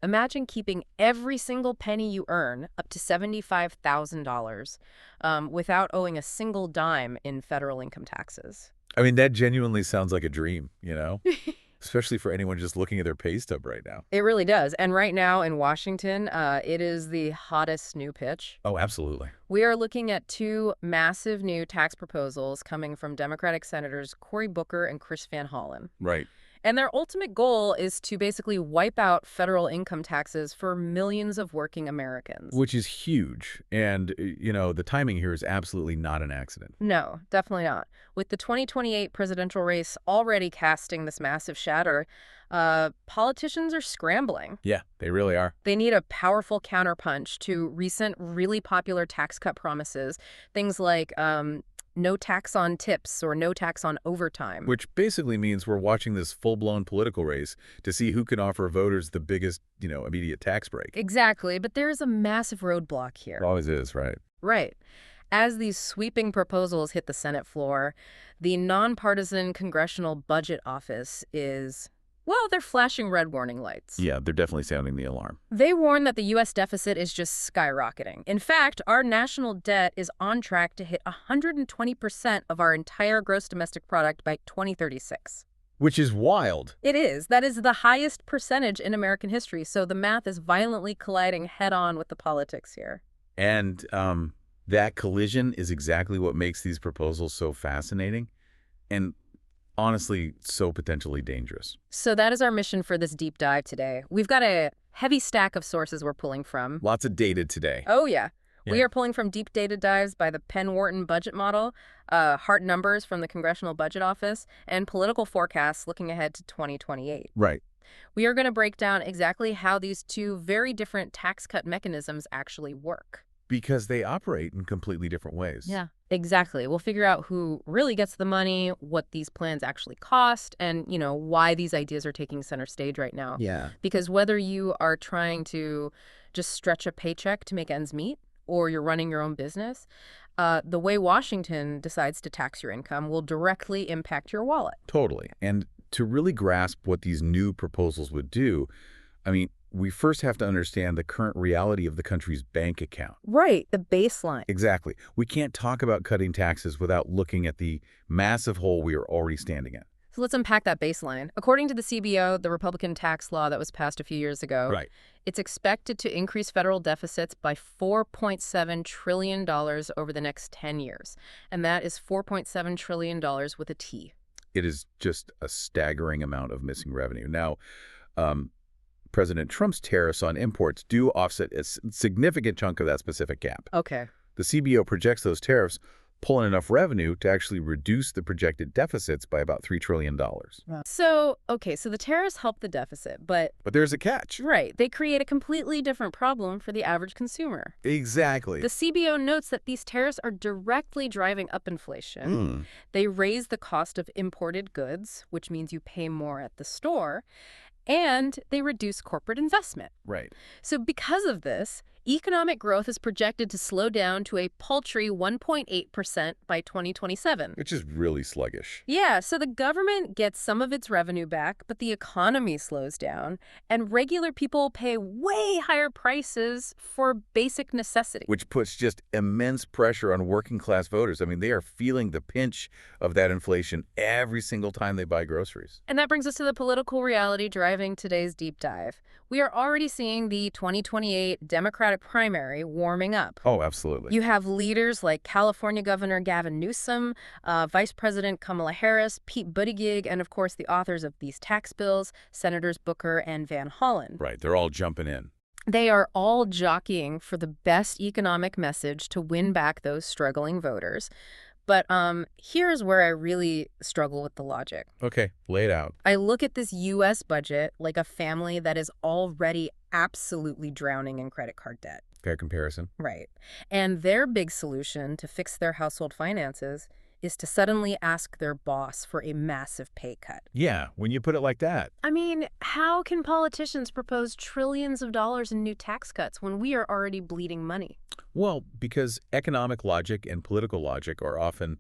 Imagine keeping every single penny you earn, up to $75,000, without owing a single dime in federal income taxes. I mean, that genuinely sounds like a dream, you know? Especially for anyone just looking at their pay stub right now. It really does. And right now in Washington, it is the hottest new pitch. Oh, absolutely. We are looking at two massive new tax proposals coming from Democratic Senators Cory Booker and Chris Van Hollen. Right. And their ultimate goal is to basically wipe out federal income taxes for millions of working Americans. Which is huge. And, you know, the timing here is absolutely not an accident. No, definitely not. With the 2028 presidential race already casting this massive shadow, politicians are scrambling. Yeah, they really are. They need a powerful counterpunch to recent really popular tax cut promises. Things like no tax on tips or no tax on overtime. Which basically means we're watching this full-blown political race to see who can offer voters the biggest, immediate tax break. Exactly, but there is a massive roadblock here. It always is, right? Right. As these sweeping proposals hit the Senate floor, the nonpartisan Congressional Budget Office is, well, they're flashing red warning lights. Yeah, they're definitely sounding the alarm. They warn that the U.S. deficit is just skyrocketing. In fact, our national debt is on track to hit 120% of our entire gross domestic product by 2036. Which is wild. It is. That is the highest percentage in American history, so the math is violently colliding head-on with the politics here. And that collision is exactly what makes these proposals so fascinating and honestly so potentially dangerous. So that is our mission for this deep dive today. We've got a heavy stack of sources we're pulling from. Lots of data today. Oh, yeah. We are pulling from deep data dives by the Penn-Wharton budget model, hard numbers from the Congressional Budget Office, and political forecasts looking ahead to 2028. Right. We are going to break down exactly how these two very different tax cut mechanisms actually work. Because they operate in completely different ways. Yeah, exactly. We'll figure out who really gets the money, what these plans actually cost, and, why these ideas are taking center stage right now. Yeah. Because whether you are trying to just stretch a paycheck to make ends meet, or you're running your own business, the way Washington decides to tax your income will directly impact your wallet. Totally. And to really grasp what these new proposals would do, we first have to understand the current reality of the country's bank account. Right, the baseline. Exactly. We can't talk about cutting taxes without looking at the massive hole we are already standing in. So let's unpack that baseline. According to the CBO, the Republican tax law that was passed a few years ago, Right. It's expected to increase federal deficits by $4.7 trillion over the next 10 years. And that is $4.7 trillion with a T. It is just a staggering amount of missing revenue. Now, President Trump's tariffs on imports do offset a significant chunk of that specific gap. Okay. The CBO projects those tariffs pull in enough revenue to actually reduce the projected deficits by about $3 trillion. So the tariffs help the deficit, but there's a catch. Right. They create a completely different problem for the average consumer. Exactly. The CBO notes that these tariffs are directly driving up inflation. They raise the cost of imported goods, which means you pay more at the store, and they reduce corporate investment. Right. So because of this, economic growth is projected to slow down to a paltry 1.8% by 2027. Which is really sluggish. Yeah, so the government gets some of its revenue back, but the economy slows down, and regular people pay way higher prices for basic necessities. Which puts just immense pressure on working-class voters. They are feeling the pinch of that inflation every single time they buy groceries. And that brings us to the political reality driving today's deep dive. We are already seeing the 2028 Democratic primary warming up. Oh, absolutely. You have leaders like California Governor Gavin Newsom, Vice President Kamala Harris, Pete Buttigieg, and of course the authors of these tax bills, Senators Booker and Van Hollen. Right, they're all jumping in. They are all jockeying for the best economic message to win back those struggling voters. But here's where I really struggle with the logic. Okay, lay it out. I look at this U.S. budget like a family that is already absolutely drowning in credit card debt. Fair comparison. Right. And their big solution to fix their household finances is to suddenly ask their boss for a massive pay cut. Yeah, when you put it like that. How can politicians propose trillions of dollars in new tax cuts when we are already bleeding money? Well, because economic logic and political logic are often,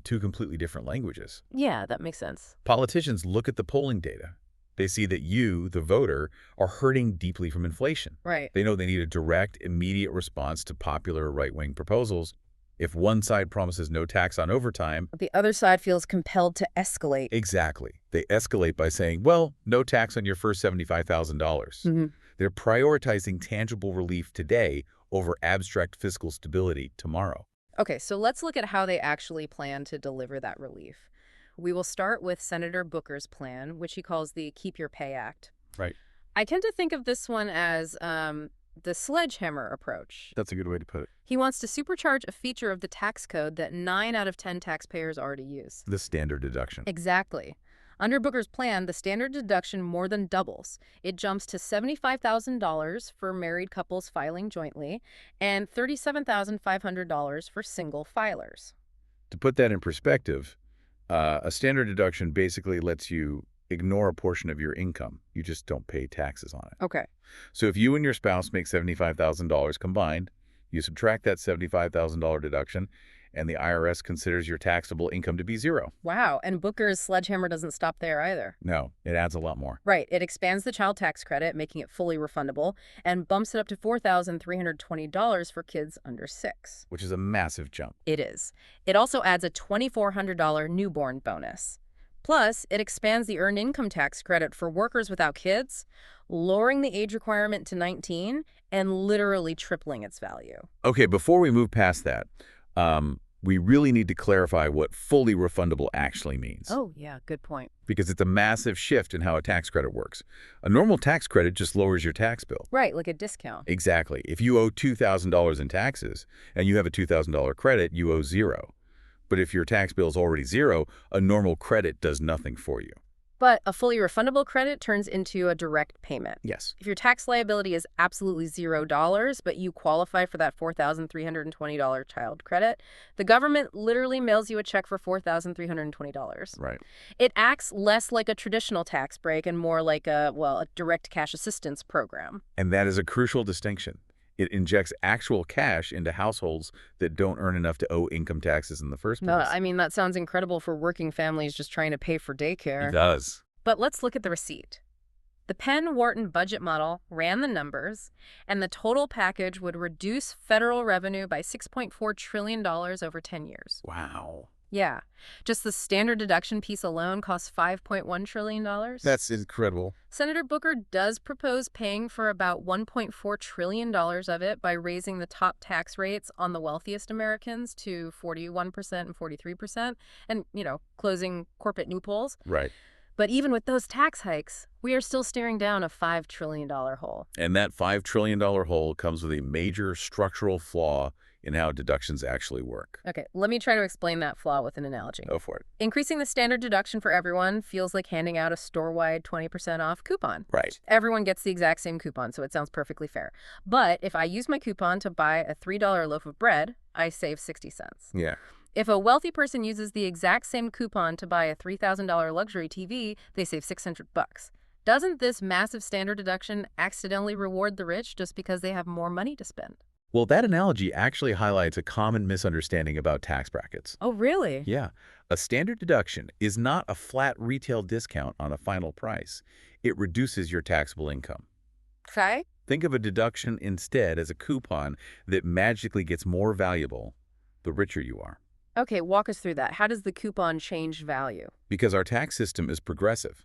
two completely different languages. Yeah, that makes sense. Politicians look at the polling data. They see that you, the voter, are hurting deeply from inflation. Right. They know they need a direct, immediate response to popular right-wing proposals. If one side promises no tax on overtime, The other side feels compelled to escalate. exactly. They escalate by saying, well, no tax on your first $75,000. Mm-hmm. They're prioritizing tangible relief today over abstract fiscal stability tomorrow. Okay, so let's look at how they actually plan to deliver that relief. We will start with Senator Booker's plan, which he calls the Keep Your Pay Act. Right. I tend to think of this one as the sledgehammer approach. That's a good way to put it. He wants to supercharge a feature of the tax code that 9 out of 10 taxpayers already use. The standard deduction. Exactly. Under Booker's plan, the standard deduction more than doubles. It jumps to $75,000 for married couples filing jointly and $37,500 for single filers. To put that in perspective, a standard deduction basically lets you ignore a portion of your income. You just don't pay taxes on it. Okay. So if you and your spouse make $75,000 combined, you subtract that $75,000 deduction, and the IRS considers your taxable income to be zero. Wow, and Booker's sledgehammer doesn't stop there either. No, it adds a lot more. Right, it expands the child tax credit, making it fully refundable, and bumps it up to $4,320 for kids under 6. Which is a massive jump. It is. It also adds a $2,400 newborn bonus. Plus, it expands the earned income tax credit for workers without kids, lowering the age requirement to 19 and literally tripling its value. Okay, before we move past that, we really need to clarify what fully refundable actually means. Oh, yeah, good point. Because it's a massive shift in how a tax credit works. A normal tax credit just lowers your tax bill. Right, like a discount. Exactly. If you owe $2,000 in taxes and you have a $2,000 credit, you owe zero. But if your tax bill is already zero, a normal credit does nothing for you. But a fully refundable credit turns into a direct payment. Yes. If your tax liability is absolutely $0, but you qualify for that $4,320 child credit, the government literally mails you a check for $4,320. Right. It acts less like a traditional tax break and more like a direct cash assistance program. And that is a crucial distinction. It injects actual cash into households that don't earn enough to owe income taxes in the first place. No, I mean, that sounds incredible for working families just trying to pay for daycare. It does. But let's look at the receipt. The Penn-Wharton budget model ran the numbers, and the total package would reduce federal revenue by $6.4 trillion over 10 years. Wow. Yeah. Just the standard deduction piece alone costs $5.1 trillion. That's incredible. Senator Booker does propose paying for about $1.4 trillion of it by raising the top tax rates on the wealthiest Americans to 41% and 43%, and, closing corporate loopholes. Right. But even with those tax hikes, we are still staring down a $5 trillion hole. And that $5 trillion hole comes with a major structural flaw in how deductions actually work. Okay, let me try to explain that flaw with an analogy. Go for it. Increasing the standard deduction for everyone feels like handing out a store-wide 20% off coupon. Right. Everyone gets the exact same coupon, so it sounds perfectly fair. But if I use my coupon to buy a $3 loaf of bread, I save 60 cents. Yeah. If a wealthy person uses the exact same coupon to buy a $3,000 luxury TV, they save $600. Doesn't this massive standard deduction accidentally reward the rich just because they have more money to spend? Well, that analogy actually highlights a common misunderstanding about tax brackets. Oh, really? Yeah. A standard deduction is not a flat retail discount on a final price. It reduces your taxable income. Okay. Think of a deduction instead as a coupon that magically gets more valuable the richer you are. Okay, walk us through that. How does the coupon change value? Because our tax system is progressive.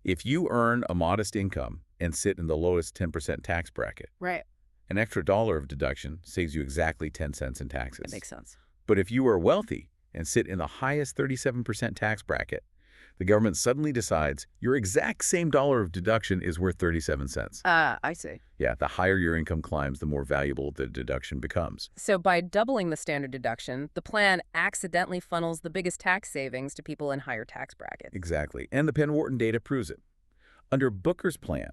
If you earn a modest income and sit in the lowest 10% tax bracket, Right. an extra dollar of deduction saves you exactly 10 cents in taxes. That makes sense. But if you are wealthy and sit in the highest 37% tax bracket, the government suddenly decides your exact same dollar of deduction is worth 37 cents. I see. Yeah, the higher your income climbs, the more valuable the deduction becomes. So by doubling the standard deduction, the plan accidentally funnels the biggest tax savings to people in higher tax brackets. Exactly. And the Penn-Wharton data proves it. Under Booker's plan,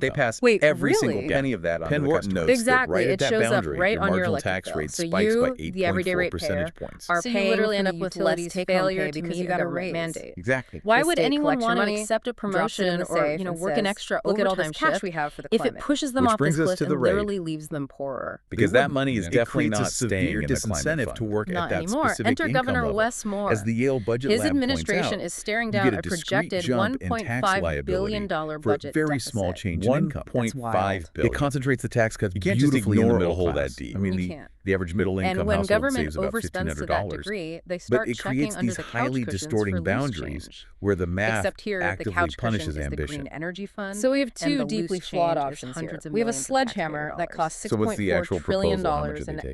They pass Wait, every really? single penny of that on Penn the Wharton customer. notes Exactly. that right It at that shows up boundary, right your on your marginal electric tax bill. rate So spikes you, by the everyday 8.4 ratepayer, percentage points. are So you paying literally for end the up with utilities less take-home failure pay to because meet you a got a government raise. mandate. Exactly. Why The would state anyone collects your want to money, accept a drops it in promotion the or, safe, and work an says, extra "Look at all overtime this cash shift we have for the if it climate." pushes them Which off this brings us cliff to the and rate. literally leaves them poorer? Because that money is It definitely creates a not staying severe in the climate disincentive fund. to work Not at that anymore. specific Enter income Governor level. Wes Moore. As the Yale Budget His Lab administration points out, is staring you down get a a discrete projected jump in tax $1.5 liability billion for a budget very deficit. small change in income. That's wild. It concentrates the tax cuts You can't just beautifully in the ignore middle a hole class. that deep. I mean, You can't. the average middle income And when household government saves about overspends to that $1,500. degree, they But start it checking creates under these the couch highly cushions distorting for loose boundaries change. where the math Except here, the actively couch cushion punishes is the ambition. Green Energy Fund. So we have and two the deeply loose flawed change is options here. hundreds of We have a millions of sledgehammer taxpayer that dollars. costs So what's the $6.4 actual trillion proposal? How much are they in taking?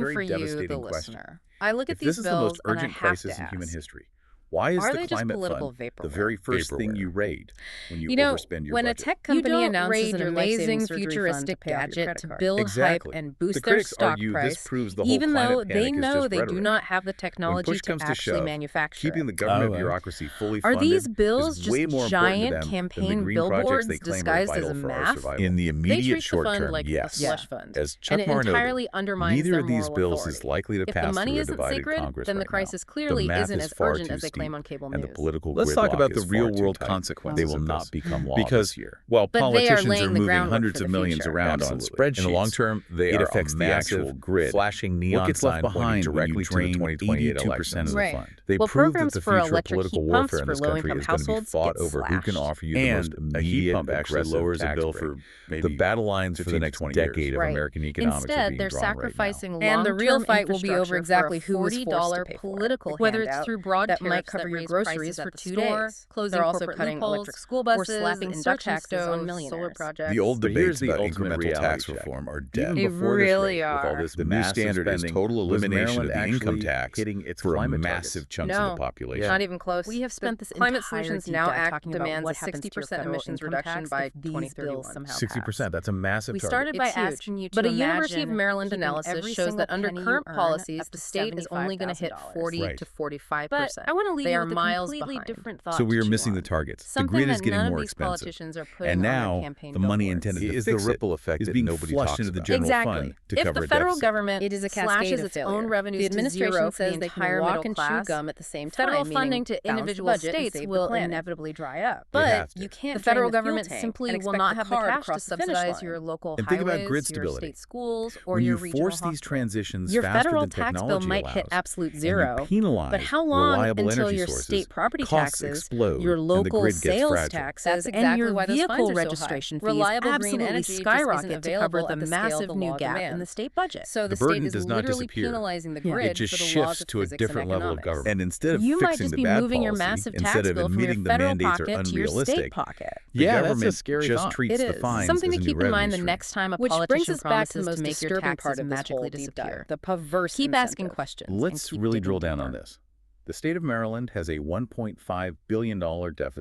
very for you, devastating the question. listener. I look at If these this is the bills most and I urgent have crisis to in human ask, history, why is are the they just climate political fund the very vaporware? first thing you raid when you You know, overspend your when a budget? tech You company don't announces raid an your amazing life-saving surgery fund to futuristic pay off your gadget credit to card. build Exactly. hype and The boost their critics stock argue price, this proves the whole even though climate they panic is know just they do rhetoric. not have the When technology push to comes to actually shove, manufacture keeping it. the government All right. bureaucracy fully Are funded these bills is just way more important to giant them than the campaign green projects billboards they claim are disguised as vital a for our math? survival. In the They immediate treat the short fund term, like a yes. slush fund, As and Chuck it Marr entirely noted, undermines neither their of these moral bills authority. is likely to If the pass money through a isn't divided sacred, Congress then the right now. crisis The clearly math isn't is as far urgent too as they claim steep, on cable and the news. political Let's talk gridlock about the is far too real-world tight. consequences They will of not this. become law Because this year. while But they are politicians laying are the moving groundwork hundreds for of the millions future. around on Absolutely. spreadsheets, In the long term, they it are affects a the massive actual grid. flashing What neon gets left sign behind pointing when you directly to the drain 2028 82% elections. of the Right. fund? They Well, prove that programs the for future of electric political heat pumps warfare in for this country low-income is going to be households fought get over who can slashed. offer you the most And a heat immediate, pump actually aggressive lowers a tax bill break. for Maybe the battle lines for the 15 to next 20 decade years. of Right. American economics are Instead, being they're drawn right now. sacrificing And the real long-term fight will be over infrastructure exactly for a who was forced to $40 pay for it. political Whether it's handout through broad that might tariffs cover your raise groceries prices for at the 2 store. days. Closing They're also corporate cutting loopholes, electric school or buses slapping and induction taxes stoves on on millionaires. solar projects. The old But here's debates the about ultimate incremental reality tax check. reform are dead. Even They before really this rate, with all are. this The new massive standard is spending, total was elimination of Maryland the income actually tax hitting its for climate massive targets? chunks of No. the population. Not even close. We have spent this Climate entire Solutions deep Now dive Act talking about demands what a happens to your 60% federal emissions income reduction tax by if these 2031. bills somehow 60%. That's a massive We target. started by It's huge. asking you to But a imagine University of Maryland keeping analysis every shows that single under penny you current earn policies, up the to state is only going to hit $75,000. 40 Right. to 45%. But I want to leave They you are with a miles completely behind. different thought So we to are chew missing the on. targets. The Something grid is that getting none of more these expensive. politicians are putting And on their now campaign the money billboards. intended to Is the fix ripple it effect is that being nobody flushed talks into the about. general Exactly. fund to If cover the a federal deficit. government It is a slashes cascade of its failure. own revenues The to administration zero for says the they can entire walk middle and chew class, gum at the same federal time, funding meaning to balance individual the budget and states save the will planet. inevitably dry up. But has to. you can't The federal drain the fuel government tank simply and will expect not the have the car to cash to cross the finish subsidize line. your local And think about highways, grid your stability. state schools, or When your you regional force these hospital. transitions Your faster federal than tax bill technology might allows, hit absolute and zero, you penalize but how long reliable until energy your sources, state property costs taxes, explode, your and the local grid gets sales fragile. taxes, That's and exactly your why those vehicle fines are so high. registration fees Reliable green absolutely energy just isn't skyrocket to cover available the at the scale massive the new law gap in demands. the state budget? So the The burden state is does not literally disappear. penalizing the Yeah. grid It just for the shifts laws of to a physics different and level of economics. government. And instead of You might fixing just the be bad moving your policy, massive instead tax of bill from your admitting the federal mandates are pocket to your state unrealistic, pocket. the Yeah, that's a government scary just thought. treats It the is. fines Something as to a keep new in mind the revenue next time a Which brings politician us back to the promises most to make your disturbing taxes part of this magically whole deep disappear. dive, the perverse Keep asking incentive. questions. and Let's keep really digging drill down more. on this. The state of Maryland has a $1.5 billion deficit